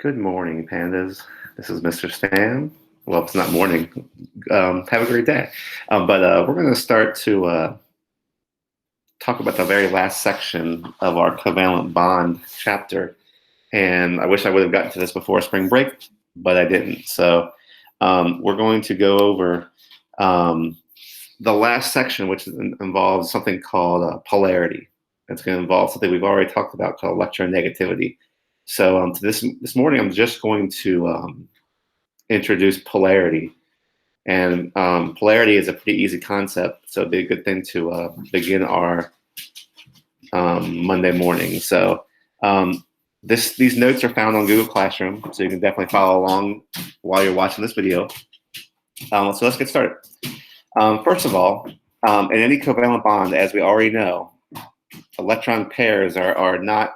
Good morning, pandas. This is Mr. Stan. Well, it's not morning. Have a great day. But we're going to start to talk about the very last section of our covalent bond chapter. And I wish I would have gotten to this before spring break, but I didn't. So we're going to go over the last section, which involves something called polarity. It's going to involve something we've already talked about called electronegativity. So this morning, I'm just going to introduce polarity. And polarity is a pretty easy concept, so it'd be a good thing to begin our Monday morning. So these notes are found on Google Classroom, so you can definitely follow along while you're watching this video. So let's get started. First of all, in any covalent bond, as we already know, electron pairs are not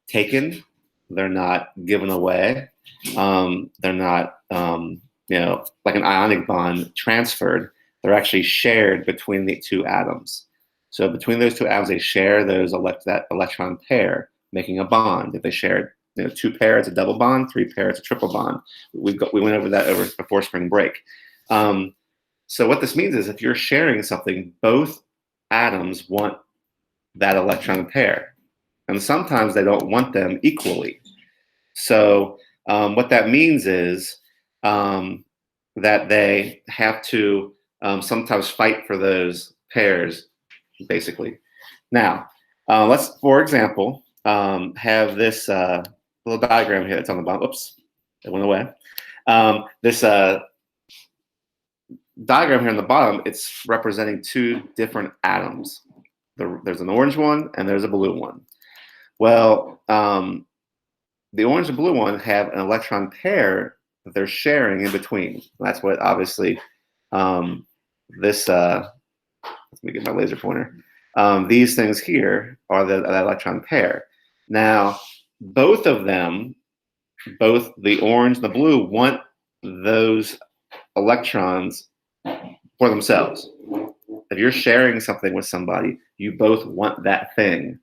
taken. They're not given away. They're not, like an ionic bond transferred. They're actually shared between the two atoms. So between those two atoms, they share that electron pair, making a bond. If they shared, two pairs, a double bond; three pairs, a triple bond. We went over that before spring break. So what this means is, if you're sharing something, both atoms want that electron pair. And sometimes they don't want them equally. So what that means is that they have to sometimes fight for those pairs, basically. Now, let's, for example, have this little diagram here that's on the bottom. Oops, it went away. This diagram here on the bottom, it's representing two different atoms. There's an orange one and there's a blue one. Well, the orange and blue one have an electron pair that they're sharing in between. That's what obviously let me get my laser pointer. These things here are the electron pair. Now, both of them, both the orange and the blue, want those electrons for themselves. If you're sharing something with somebody, you both want that thing.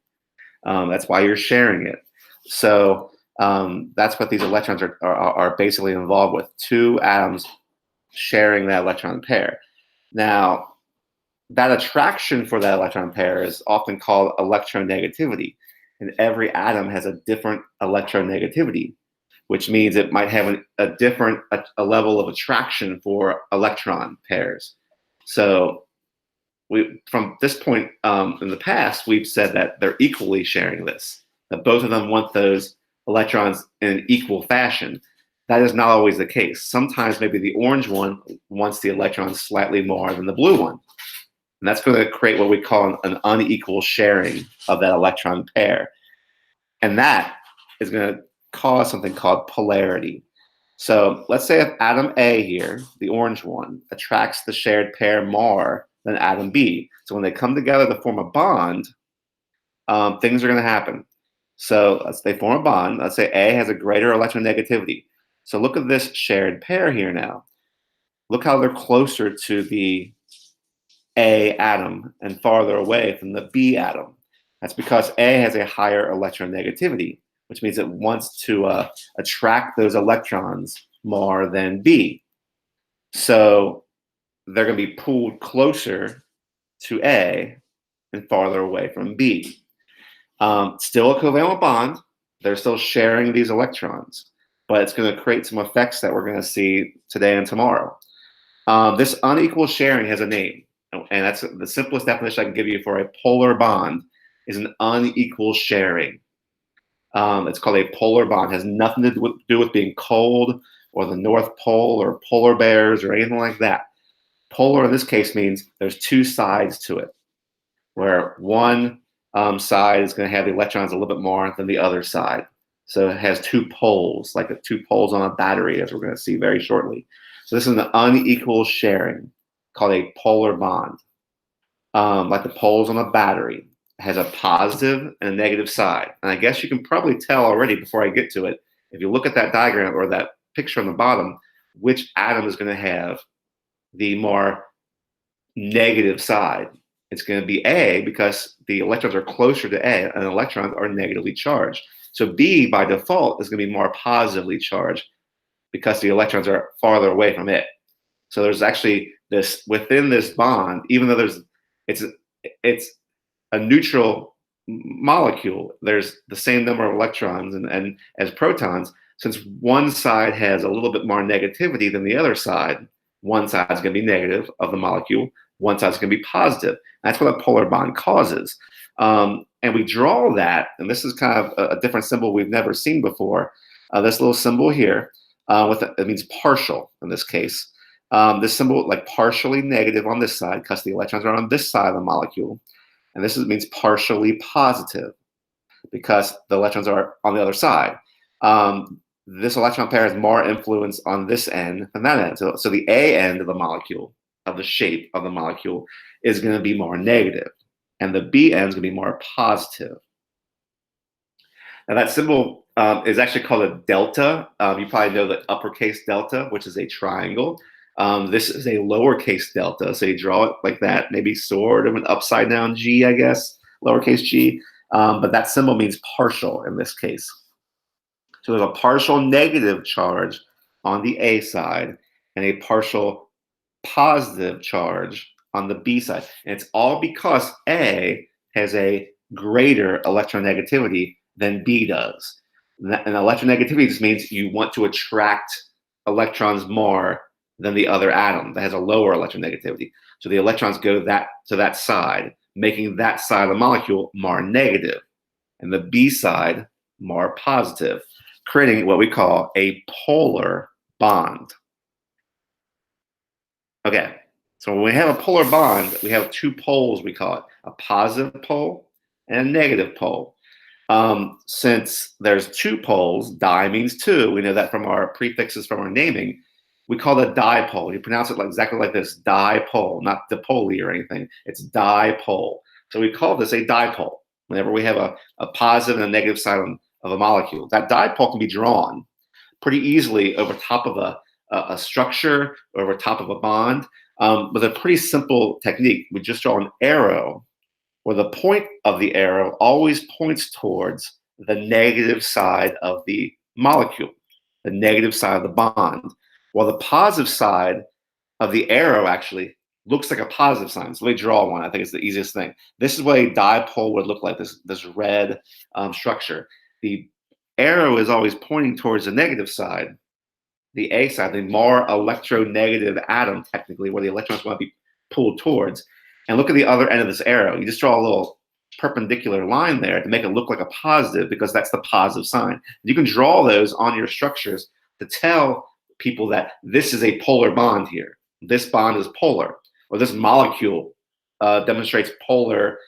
That's why you're sharing it. So that's what these electrons are basically involved with. Two atoms sharing that electron pair. Now, that attraction for that electron pair is often called electronegativity. And every atom has a different electronegativity, which means it might have a different level of attraction for electron pairs. So from this point in the past, we've said that they're equally sharing this, that both of them want those electrons in an equal fashion. That is not always the case. Sometimes maybe the orange one wants the electrons slightly more than the blue one. And that's going to create what we call an unequal sharing of that electron pair. And that is going to cause something called polarity. So let's say if atom A here, the orange one, attracts the shared pair more than atom B. So when they come together to form a bond, things are going to happen. So they form a bond. Let's say A has a greater electronegativity. So look at this shared pair here now. Look how they're closer to the A atom and farther away from the B atom. That's because A has a higher electronegativity, which means it wants to attract those electrons more than B. So they're going to be pulled closer to A and farther away from B. Still a covalent bond. They're still sharing these electrons, but it's going to create some effects that we're going to see today and tomorrow. This unequal sharing has a name, and that's the simplest definition I can give you for a polar bond is an unequal sharing. It's called a polar bond. It has nothing to do with being cold or the North Pole or polar bears or anything like that. Polar in this case means there's two sides to it, where one side is going to have the electrons a little bit more than the other side. So it has two poles, like the two poles on a battery, as we're going to see very shortly. So this is an unequal sharing called a polar bond. Like the poles on a battery. It has a positive and a negative side. And I guess you can probably tell already before I get to it, if you look at that diagram or that picture on the bottom, which atom is going to have the more negative side. it's going to be A because the electrons are closer to A and electrons are negatively charged. So B by default is going to be more positively charged because the electrons are farther away from it. So there's actually this within this bond, even though it's a neutral molecule, there's the same number of electrons and as protons. Since one side has a little bit more negativity than the other side, one side is going to be negative of the molecule, one side is going to be positive. That's what a polar bond causes. And we draw that, and this is kind of a different symbol we've never seen before. This little symbol here, it means partial in this case. This symbol, like partially negative on this side, because the electrons are on this side of the molecule. And this means partially positive, because the electrons are on the other side. This electron pair has more influence on this end than that end. So the A end of the molecule, of the shape of the molecule, is going to be more negative, and the B end is going to be more positive. Now that symbol is actually called a delta. You probably know the uppercase delta, which is a triangle. This is a lowercase delta, so you draw it like that, maybe sort of an upside down G, I guess, lowercase g. But that symbol means partial in this case. So there's a partial negative charge on the A side and a partial positive charge on the B side. And it's all because A has a greater electronegativity than B does. And electronegativity just means you want to attract electrons more than the other atom that has a lower electronegativity. So the electrons go to that side, making that side of the molecule more negative, and the B side more positive, creating what we call a polar bond. Okay, so when we have a polar bond, we have two poles, we call it a positive pole and a negative pole. Since there's two poles, di means two, we know that from our prefixes from our naming, we call it dipole. You pronounce it exactly like this, dipole, not dipole or anything. It's dipole. So we call this a dipole whenever we have a positive and a negative side of a molecule. That dipole can be drawn pretty easily over top of a structure, or over top of a bond, with a pretty simple technique. We just draw an arrow where the point of the arrow always points towards the negative side of the molecule, the negative side of the bond, while the positive side of the arrow actually looks like a positive sign. So let me draw one. I think it's the easiest thing. This is what a dipole would look like, this red structure. The arrow is always pointing towards the negative side, the A side, the more electronegative atom, technically, where the electrons want to be pulled towards. And look at the other end of this arrow. You just draw a little perpendicular line there to make it look like a positive, because that's the positive sign. You can draw those on your structures to tell people that this is a polar bond here. This bond is polar, or this molecule demonstrates polar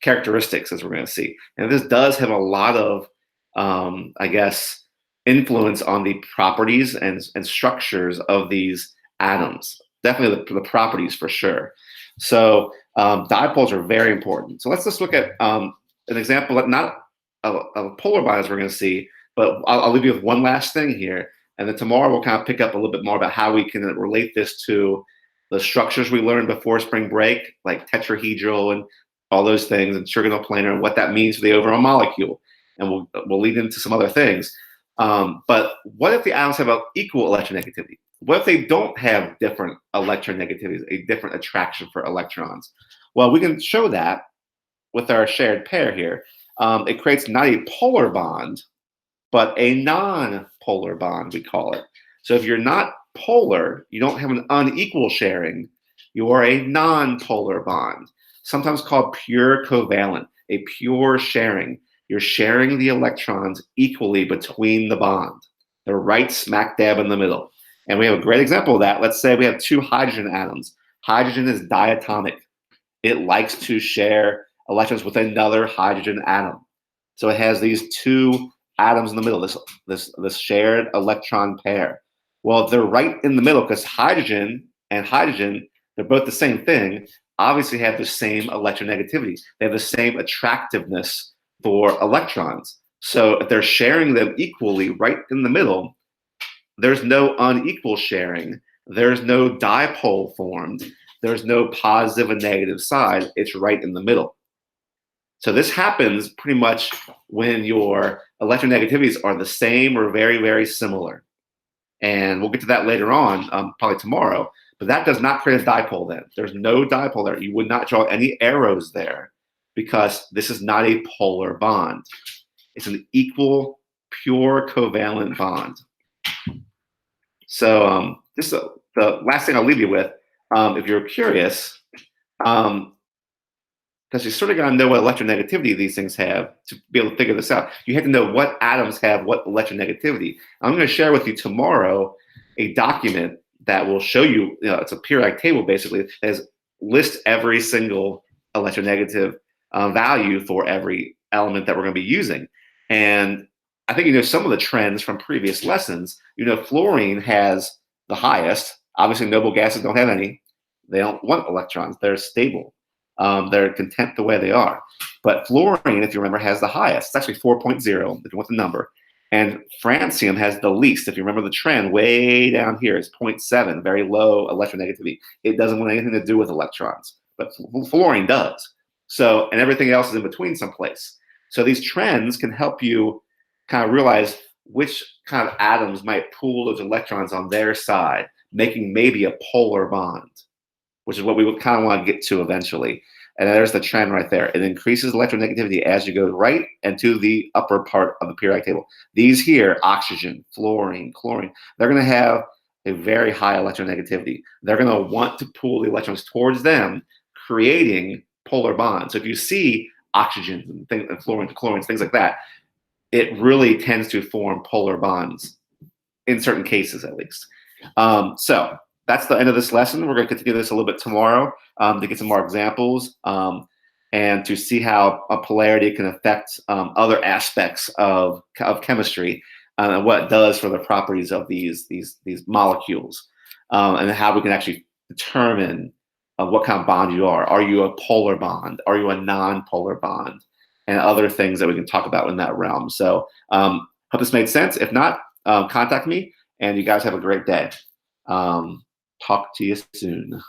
characteristics, as we're going to see. And this does have a lot of, I guess, influence on the properties and structures of these atoms. Definitely the properties for sure. So dipoles are very important. So let's just look at an example, not of a polar bond as we're going to see, but I'll leave you with one last thing here. And then tomorrow we'll kind of pick up a little bit more about how we can relate this to the structures we learned before spring break, like tetrahedral and all those things, and trigonoplanar, and what that means for the overall molecule. And we'll lead into some other things. But what if the atoms have an equal electronegativity? What if they don't have different electronegativities, a different attraction for electrons? Well, we can show that with our shared pair here. It creates not a polar bond, but a non-polar bond, we call it. So if you're not polar, you don't have an unequal sharing, you are a non-polar bond, sometimes called pure covalent, a pure sharing. You're sharing the electrons equally between the bond. They're right smack dab in the middle. And we have a great example of that. Let's say we have two hydrogen atoms. Hydrogen is diatomic. It likes to share electrons with another hydrogen atom. So it has these two atoms in the middle, this shared electron pair. Well, they're right in the middle because hydrogen and hydrogen, they're both the same thing, obviously have the same electronegativity. They have the same attractiveness for electrons. So if they're sharing them equally right in the middle, there's no unequal sharing. There's no dipole formed. there's no positive and negative side. It's right in the middle. So this happens pretty much when your electronegativities are the same or very, very similar. And we'll get to that later on, probably tomorrow. But that does not create a dipole then. There's no dipole there. You would not draw any arrows there because this is not a polar bond. It's an equal, pure covalent bond. So just the last thing I'll leave you with, if you're curious, because you sort of got to know what electronegativity these things have to be able to figure this out. You have to know what atoms have what electronegativity. I'm going to share with you tomorrow a document that will show you, it's a periodic table basically, that lists every single electronegative value for every element that we're going to be using. And I think you know some of the trends from previous lessons. You know, fluorine has the highest. Obviously, noble gases don't have any. They don't want electrons. They're stable. They're content the way they are. But fluorine, if you remember, has the highest. It's actually 4.0, if you want the number. And francium has the least. If you remember the trend, way down here is 0.7, very low electronegativity. It doesn't want anything to do with electrons, but fluorine does. So, and everything else is in between someplace. So these trends can help you kind of realize which kind of atoms might pull those electrons on their side, making maybe a polar bond, which is what we would kind of want to get to eventually. And there's the trend right there. It increases electronegativity as you go right and to the upper part of the periodic table. These here, oxygen, fluorine, chlorine, they're going to have a very high electronegativity. They're going to want to pull the electrons towards them, creating polar bonds. So if you see oxygen and fluorine, chlorine, things like that, it really tends to form polar bonds in certain cases, at least. So that's the end of this lesson. We're going to continue this a little bit tomorrow to get some more examples and to see how a polarity can affect other aspects of chemistry and what it does for the properties of these molecules and how we can actually determine what kind of bond you are. Are you a polar bond? Are you a non-polar bond? And other things that we can talk about in that realm. So hope this made sense. If not, contact me, and you guys have a great day. Talk to you soon.